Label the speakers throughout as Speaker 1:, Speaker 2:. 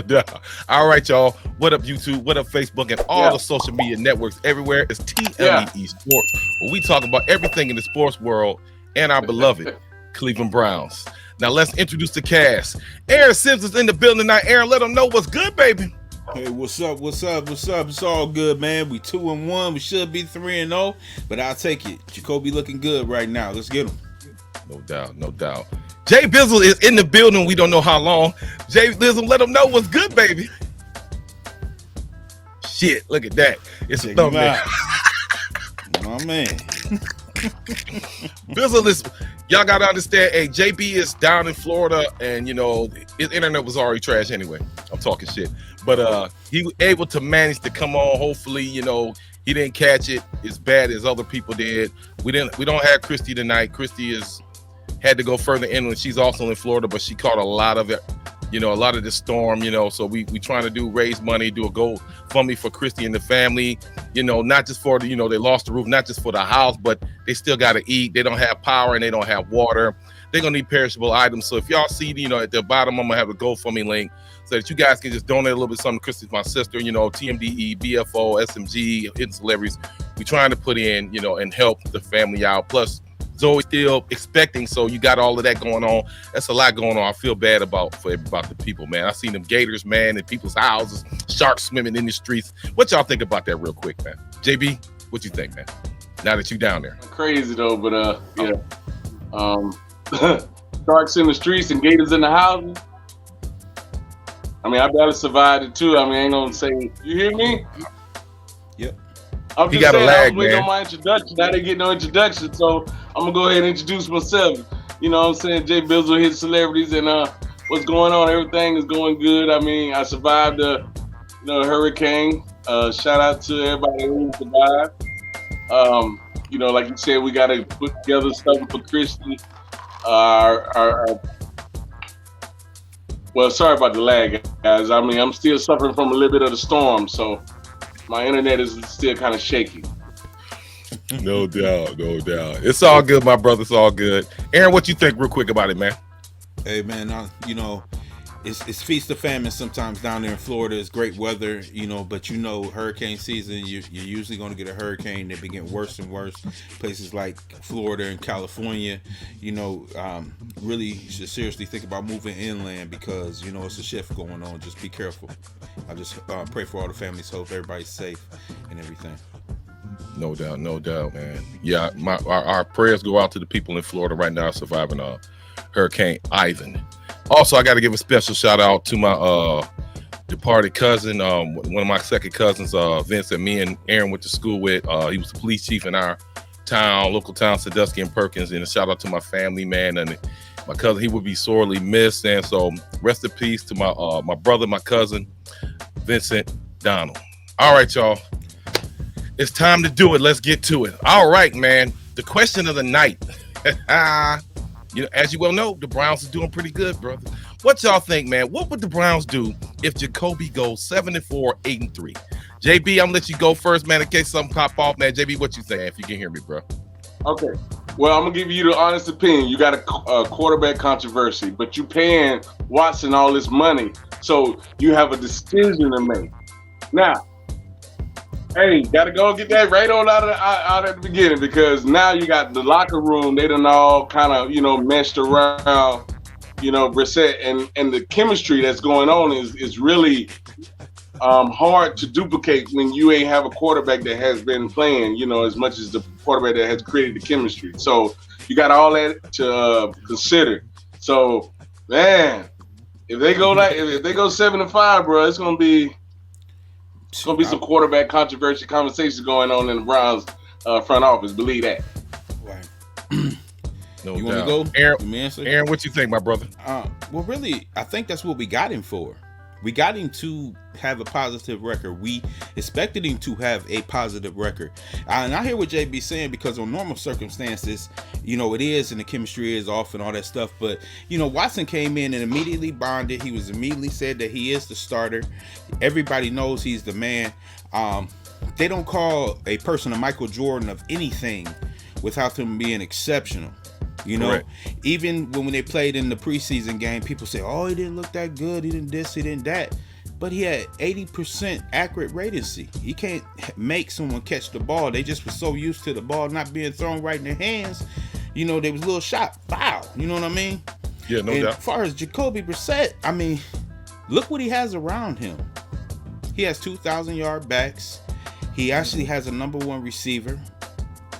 Speaker 1: No doubt. All right, y'all. What up, YouTube? What up, Facebook? And all the social media networks everywhere. It's TMDE Sports, where we talk about everything in the sports world and our beloved Cleveland Browns. Now, let's introduce the cast. Aaron Sims is in the building tonight. Aaron, let them know what's good, baby.
Speaker 2: Hey, what's up? It's all good, man. We 2-1. We should be 3-0, but I'll take it. Jacoby looking good right now. Let's get him.
Speaker 1: No doubt. Jay Bizzle is in the building. We don't know how long. Jay Bizzle, let them know what's good, baby. Shit, look at that. It's a thumbnail.
Speaker 2: My man.
Speaker 1: Bizzle is, y'all got to understand, hey, JB is down in Florida, and, you know, his internet was already trash anyway. I'm talking shit. But he was able to manage to come on. Hopefully, you know, he didn't catch it as bad as other people did. We don't have Kristy tonight. Kristy had to go further inland. She's also in Florida, but she caught a lot of it, you know, a lot of the storm, you know. So we trying to raise money, do a GoFundMe for Kristy and the family, you know, not just for the, you know, they lost the roof, not just for the house, but they still got to eat. They don't have power and they don't have water. They're going to need perishable items. So if y'all see, you know, at the bottom, I'm going to have a GoFundMe link so that you guys can just donate a little bit something. Kristy's my sister, you know, TMDE, BFO, SMG, hidden celebrities. We're trying to put in, you know, and help the family out. Plus, Zoe's still expecting, so you got all of that going on. That's a lot going on. I feel bad about the people, man. I seen them gators, man, in people's houses, sharks swimming in the streets. What y'all think about that real quick, man? JB, what you think, man? Now that you down there.
Speaker 3: Crazy though, but sharks in the streets and gators in the houses. I mean, I better survive it too. I mean, I ain't gonna say, you hear me?
Speaker 2: Yep.
Speaker 3: I'm just saying, I was waiting on my introduction. I didn't get no introduction, so I'm gonna go ahead and introduce myself. You know what I'm saying? Jay Bizzle, his celebrities, and what's going on? Everything is going good. I mean, I survived the hurricane. Shout out to everybody who survived. You know, like you said, we gotta put together something for Kristy. Well, sorry about the lag, guys. I mean, I'm still suffering from a little bit of the storm, so my internet is still kind of shaky.
Speaker 1: No doubt. It's all good, my brother. It's all good. Aaron, what you think real quick about it, man?
Speaker 2: Hey, man, you know, it's feast or famine sometimes down there in Florida. It's great weather, you know, but you know, hurricane season, you're usually going to get a hurricane. They begin worse and worse. Places like Florida and California, you know, really should seriously think about moving inland because, you know, it's a shift going on. Just be careful. I just pray for all the families. Hope everybody's safe and everything.
Speaker 1: No doubt, man. Yeah, our prayers go out to the people in Florida right now surviving Hurricane Ivan. Also, I got to give a special shout out to my departed cousin, one of my second cousins, Vincent. Me and Aaron went to school with. He was the police chief in our town, local town, Sandusky and Perkins. And a shout out to my family, man, and my cousin. He would be sorely missed. And so, rest in peace to my brother, my cousin, Vincent Donald. All right, y'all. It's time to do it. Let's get to it. All right, man. The question of the night. You know, as you well know, the Browns are doing pretty good, brother. What y'all think, man? What would the Browns do if Jacoby goes 7-4, 8-3? JB, I'm gonna let you go first, man, in case something pop off, man. JB, what you saying? If you can hear me, bro.
Speaker 3: Okay. Well, I'm gonna give you the honest opinion. You got a quarterback controversy, but you paying Watson all this money, so you have a decision to make. Now, hey, gotta go get that right on out at the beginning because now you got the locker room. They done all kind of, you know, meshed around, you know, Brissett and the chemistry that's going on is really hard to duplicate when you ain't have a quarterback that has been playing, you know, as much as the quarterback that has created the chemistry. So you got all that to consider. So, man, if they go 7-5, bro, it's gonna be some quarterback controversy conversations going on in the Browns front office. Believe that.
Speaker 2: Right.
Speaker 1: No
Speaker 2: you
Speaker 1: doubt.
Speaker 2: want to go?
Speaker 1: Aaron, what you think, my brother?
Speaker 2: Well, really, I think that's what we got him for. We got him to have a positive record. We expected him to have a positive record. And I hear what JB saying because on normal circumstances, you know, it is and the chemistry is off and all that stuff. But, you know, Watson came in and immediately bonded. He was immediately said that he is the starter. Everybody knows he's the man. They don't call a person a Michael Jordan of anything without them being exceptional. You know, correct. Even when they played in the preseason game, people say, oh, he didn't look that good. He didn't this, he didn't that. but he had 80% accurate ratency. He can't make someone catch the ball. They just were so used to the ball not being thrown right in their hands. You know, there was a little shot, foul. You know what I mean?
Speaker 1: Yeah, no
Speaker 2: and
Speaker 1: doubt.
Speaker 2: As far as Jacoby Brissett, I mean, look what he has around him. He has 2,000-yard backs. He actually has a number one receiver.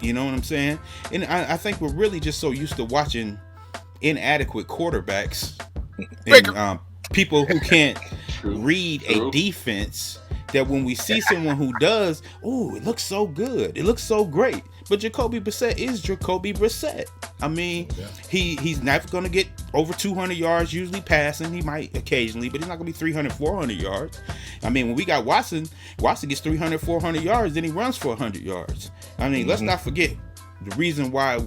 Speaker 2: You know what I'm saying? And I think we're really just so used to watching inadequate quarterbacks and people who can't read a defense, that when we see someone who does, oh, it looks so good, it looks so great. But Jacoby Brissett is Jacoby Brissett. I mean, he's never going to get over 200 yards, usually passing. He might occasionally, but he's not going to be 300, 400 yards. I mean, when we got Watson gets 300, 400 yards, then he runs for 100 yards. I mean, let's not forget the reason why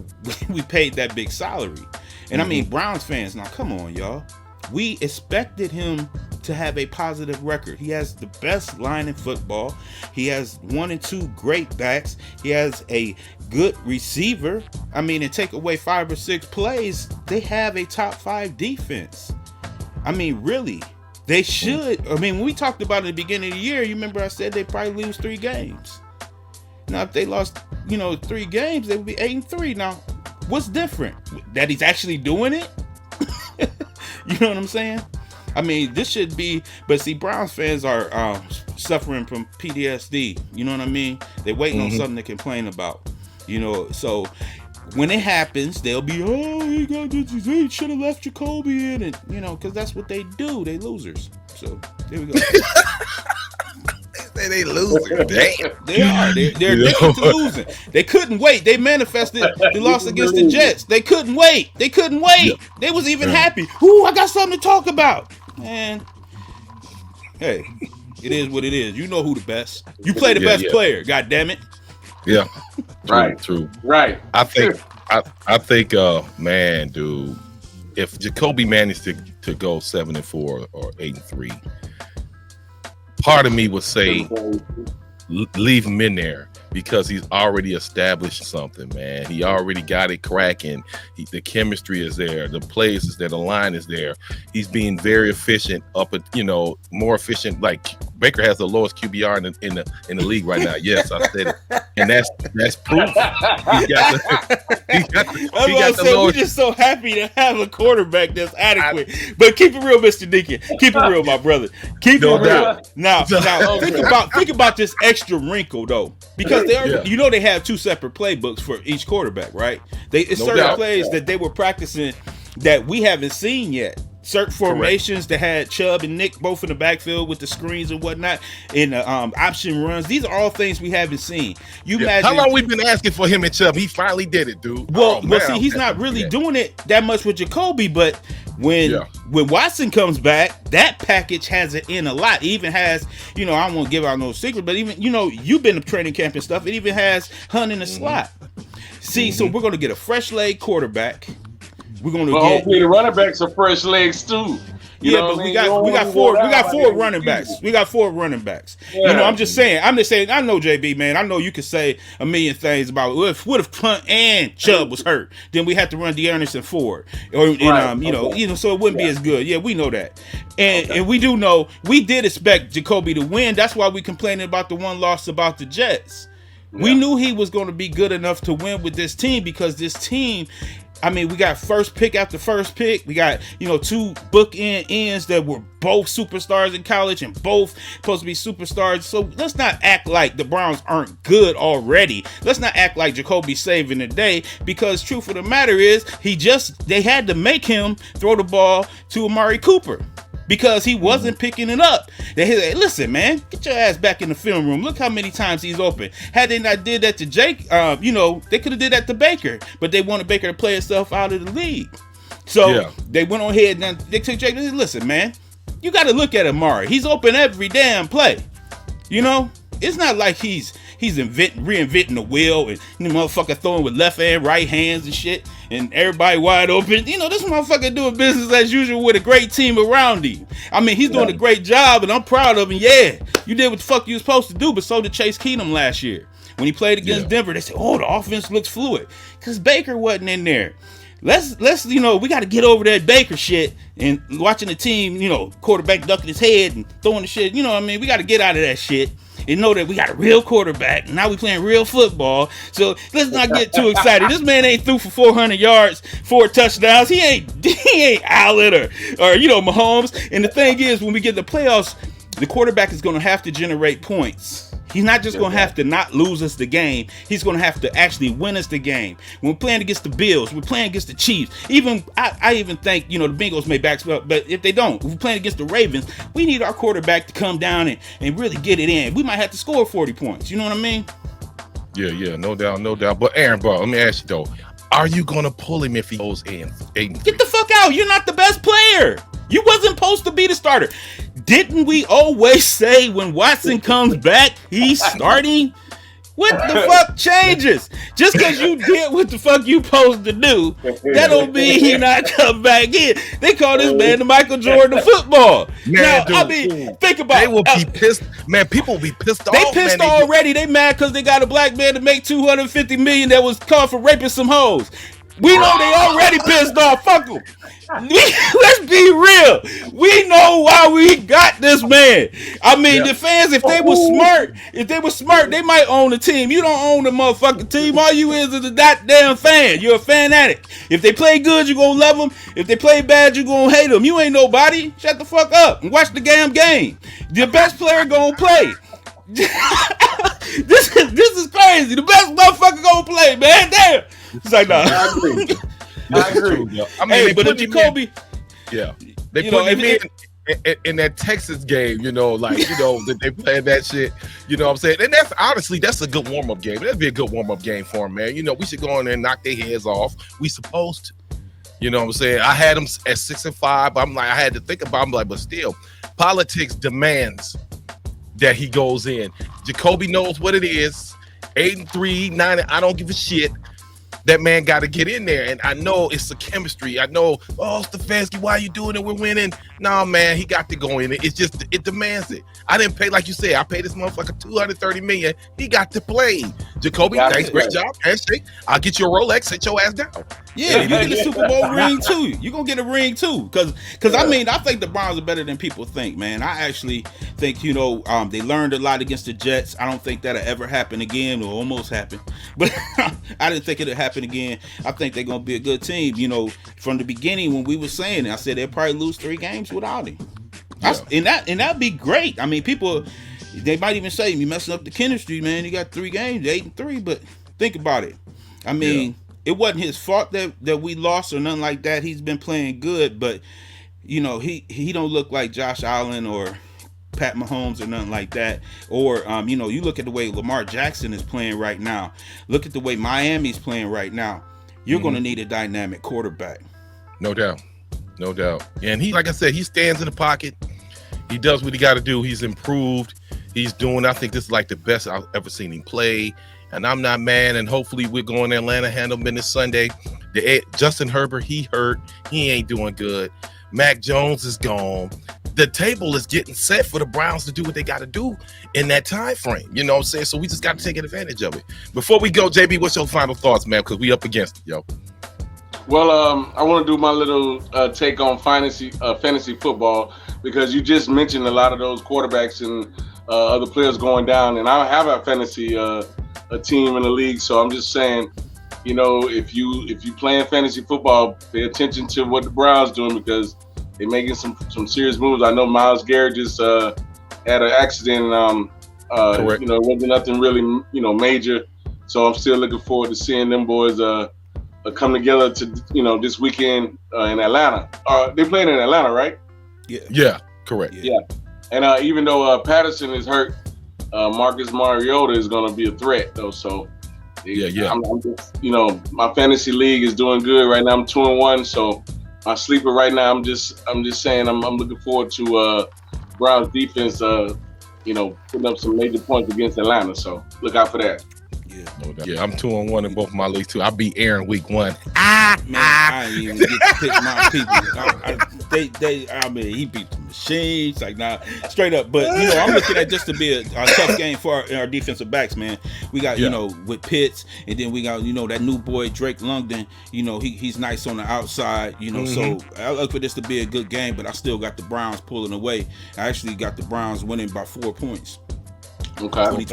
Speaker 2: we paid that big salary. And I mean, Browns fans, now come on, y'all. We expected him to have a positive record. He has the best line in football. He has 1 and 2 great backs. He has a good receiver. I mean, and take away 5 or 6 plays, they have a top 5 defense. I mean, really, they should. I mean, when we talked about it at the beginning of the year, you remember I said they'd probably lose 3 games. Now, if they lost, 3 games, they would be 8-3. Now, what's different? That he's actually doing it? You know what I'm saying? I mean, this should be, but see, Browns fans are suffering from PTSD. You know what I mean? They're waiting on something to complain about. So when it happens, they'll be, he should have left Jacoby in, and because that's what they do. They losers. So there we go.
Speaker 1: They losers. Damn.
Speaker 2: They are. They're addicted to losing. They couldn't wait. They manifested the loss against the Jets. They couldn't wait. Yeah. They was even happy. Ooh, I got something to talk about. Man, hey, it is what it is. You know who the best. You play the best player. God damn it.
Speaker 1: Yeah.
Speaker 3: True. Right.
Speaker 1: I think, man, dude, if Jacoby managed to go 7-4 or 8-3, part of me would say leave him in there because he's already established something, man. He already got it cracking. The chemistry is there. The plays is there. The line is there. He's being very efficient more efficient. Like Baker has the lowest QBR in the league right now. Yes, I said it, and that's proof. He got the lowest.
Speaker 2: We're just so happy to have a quarterback that's adequate. But keep it real, Mr. Deacon. Keep it real, my brother. Keep it real. Now think about this extra wrinkle though, because they have 2 separate playbooks for each quarterback, right? It's certain plays that they were practicing that we haven't seen yet. Certain formations that had Chubb and Nick both in the backfield with the screens and whatnot, and option runs. These are all things we haven't seen. Imagine
Speaker 1: how long we've been asking for him and Chubb. He finally did it, dude.
Speaker 2: Well, see, he's not really doing it that much with Jacoby, but when Watson comes back, that package has it in a lot. It even has, I won't give out no secret, but even, you've been to training camp and stuff. It even has Hunt in the slot. See, so we're going to get a fresh leg quarterback. We're going to get
Speaker 3: the running backs are fresh legs too.
Speaker 2: But we got 4 running backs. We got 4 running backs.
Speaker 3: Yeah.
Speaker 2: I'm just saying. I know JB, man. I know you could say a million things about what if Hunt and Chubb was hurt, then we have to run Dearness Ford, so it wouldn't be as good. Yeah, we know that, and we do know we did expect Jacoby to win. That's why we complaining about the one loss about the Jets. Yeah. We knew he was going to be good enough to win with this team because this team. I mean, we got first pick after first pick. We got, 2 bookend ends that were both superstars in college and both supposed to be superstars. So let's not act like the Browns aren't good already. Let's not act like Jacoby's saving the day, because truth of the matter is they had to make him throw the ball to Amari Cooper because he wasn't picking it up. They said, listen, man, get your ass back in the film room. Look how many times he's open. Had they not did that to Jake, they could have did that to Baker, but they wanted Baker to play himself out of the league. So they went on ahead and they took Jake. They said, listen, man, you got to look at Amari. He's open every damn play. It's not like he's reinventing the wheel and the motherfucker throwing with left hand, right hands and shit, and everybody wide open. This motherfucker doing business as usual with a great team around him. I mean, he's doing a great job, and I'm proud of him. Yeah, you did what the fuck you was supposed to do, but so did Chase Keenum last year. When he played against Denver, they said, oh, the offense looks fluid because Baker wasn't in there. let's we got to get over that Baker shit and watching the team, quarterback ducking his head and throwing the shit. We got to get out of that shit and know that we got a real quarterback. And now we playing real football. So let's not get too excited. This man ain't threw for 400 yards, 4 touchdowns. He ain't Allen or Mahomes. And the thing is, when we get the playoffs, the quarterback is going to have to generate points. He's not just going to have to not lose us the game. He's going to have to actually win us the game. When we're playing against the Bills, we're playing against the Chiefs. I even think, the Bengals may back up, but if they don't, if we're playing against the Ravens, we need our quarterback to come down and really get it in. We might have to score 40 points. You know what I mean?
Speaker 1: Yeah, no doubt. But Aaron, bro, let me ask you though, are you going to pull him if he goes in?
Speaker 2: Get the fuck out. You're not the best player. You wasn't supposed to be the starter. Didn't we always say when Watson comes back, he's starting? What the fuck changes? Just because you did what the fuck you supposed to do, that don't mean he not come back in. They call this man the Michael Jordan of football.
Speaker 1: Man,
Speaker 2: now,
Speaker 1: dude,
Speaker 2: think about it.
Speaker 1: They will be pissed. Man, people will be pissed off.
Speaker 2: They pissed already. They mad because they got a black man to make $250 million that was caught for raping some hoes. We know they already pissed off. Fuck them. Let's be real. We know why we got this man. The fans, if they were smart, they might own the team. You don't own the motherfucking team. All you is a goddamn fan. You're a fanatic. If they play good, you're gonna love them. If they play bad, you're gonna hate them. You ain't nobody. Shut the fuck up and watch the damn game. The best player gonna play. This is crazy. The best motherfucker gonna play, man. Damn. It's like, nah.
Speaker 3: I agree.
Speaker 2: But if Jacoby,
Speaker 1: they put him in that Texas game, that they playing that shit. You know what I'm saying? And that's a good warm up game. That'd be a good warm up game for him, man. We should go in there and knock their heads off. We supposed to. You know what I'm saying? I had them at 6-5. I'm like, I had to think about. I'm like, but still, politics demands that he goes in. Jacoby knows what it is. 8-3, 9. I don't give a shit. That man got to get in there, and I know it's the chemistry. I know, Stefanski, why are you doing it? We're winning. No, man, he got to go in. It's just, it demands it. I didn't pay, like you said, I paid this motherfucker $230 million. He got to play. Jacoby, thanks, great job. Handshake. I'll get you a Rolex. Sit your ass down.
Speaker 2: Yeah, you get a Super Bowl ring too. You're going to get a ring too. Because I think the Browns are better than people think, man. I actually think, they learned a lot against the Jets. I don't think that'll ever happen again, or almost happen. But I didn't think it'll happen again. I think they're going to be a good team. From the beginning when we were saying it, I said they'll probably lose 3 games without him. Yeah. And that'd be great. People, they might even say, you messing up the chemistry, man. You got 3 games, 8-3, but think about it. It wasn't his fault that we lost or nothing like that. He's been playing good, but he don't look like Josh Allen or Pat Mahomes or nothing like that. Or you look at the way Lamar Jackson is playing right now. Look at the way Miami's playing right now. You're going to need a dynamic quarterback.
Speaker 1: No doubt. And he, like I said, he stands in the pocket. He does what he got to do. He's improved. He's doing, I think this is like the best I've ever seen him play. And I'm not mad. And hopefully we're going to Atlanta, handle business Sunday. Justin Herbert, he hurt. He ain't doing good. Mac Jones is gone. The table is getting set for the Browns to do what they got to do in that time frame. You know what I'm saying? So we just got to take advantage of it. Before we go, JB, what's your final thoughts, man? Because we up against it, yo.
Speaker 3: Well, I want to do my little take on fantasy football, because you just mentioned a lot of those quarterbacks and other players going down, and I have a fantasy a team in the league. So I'm just saying, if you playing fantasy football, pay attention to what the Browns doing, because they're making some serious moves. I know Myles Garrett just had an accident.
Speaker 1: Correct.
Speaker 3: It wasn't nothing really major. So I'm still looking forward to seeing them boys come together to this weekend in Atlanta. They playing in Atlanta, right?
Speaker 1: Yeah, correct.
Speaker 3: Yeah. And even though Patterson is hurt, Marcus Mariota is going to be a threat though. So I'm just, my fantasy league is doing good right now. I'm 2-1. So my sleeper right now, I'm just saying I'm looking forward to Browns defense, putting up some major points against Atlanta. So look out for that.
Speaker 1: Yeah, I'm 2-1 in both my leagues too. I beat Aaron week 1.
Speaker 2: Man, I didn't even get to pick my people. I mean, he beat the machines, like, nah, straight up. But you know, I'm looking at just to be a tough game for our defensive backs, man. We got, you know, with Pitts, and then we got, you know, that new boy Drake London. You know, he's nice on the outside. You know, so I look for this to be a good game, but I still got the Browns pulling away. I actually got the Browns winning by 4 points.
Speaker 3: Okay.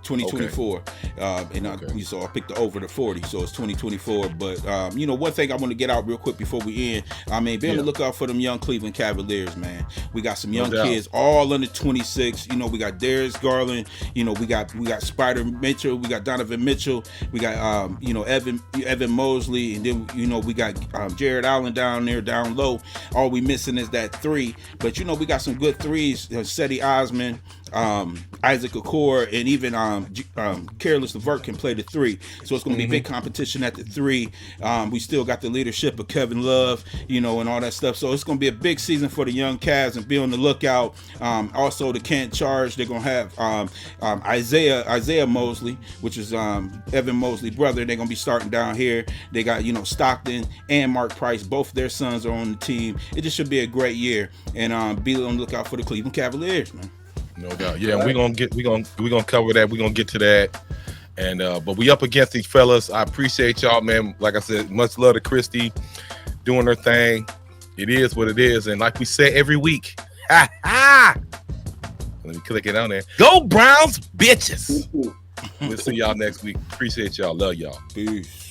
Speaker 2: 2024. And we saw I picked the over to 40, so it's 2024. But you know, one thing I want to get out real quick before we end, I mean, be on the lookout for them young Cleveland Cavaliers, man. We got some young kids all under 26. You know, we got Darius Garland. You know, we got Spider Mitchell. We got Donovan Mitchell. We got you know, Evan Mosley, and then you know, we got Jared Allen down there down low. All we missing is that 3. But you know, we got some good 3s. Seti Osman, Isaac Okoro, and even Careless LeVert can play the 3, so it's going to be big competition at the 3. We still got the leadership of Kevin Love, you know, and all that stuff, so it's going to be a big season for the young Cavs, and be on the lookout. Also, the Can't Charge, they're going to have Isaiah Mosley, which is Evan Mosley's brother. They're going to be starting down here. They got, you know, Stockton and Mark Price, both their sons are on the team. It just should be a great year, and be on the lookout for the Cleveland Cavaliers, man.
Speaker 1: No doubt. Yeah, we're gonna cover that. We're gonna get to that. And but we up against these fellas. I appreciate y'all, man. Like I said, much love to Kristy doing her thing. It is what it is. And like we say every week, let me click it on there. Go Browns, bitches. We'll see y'all next week. Appreciate y'all. Love y'all.
Speaker 2: Peace.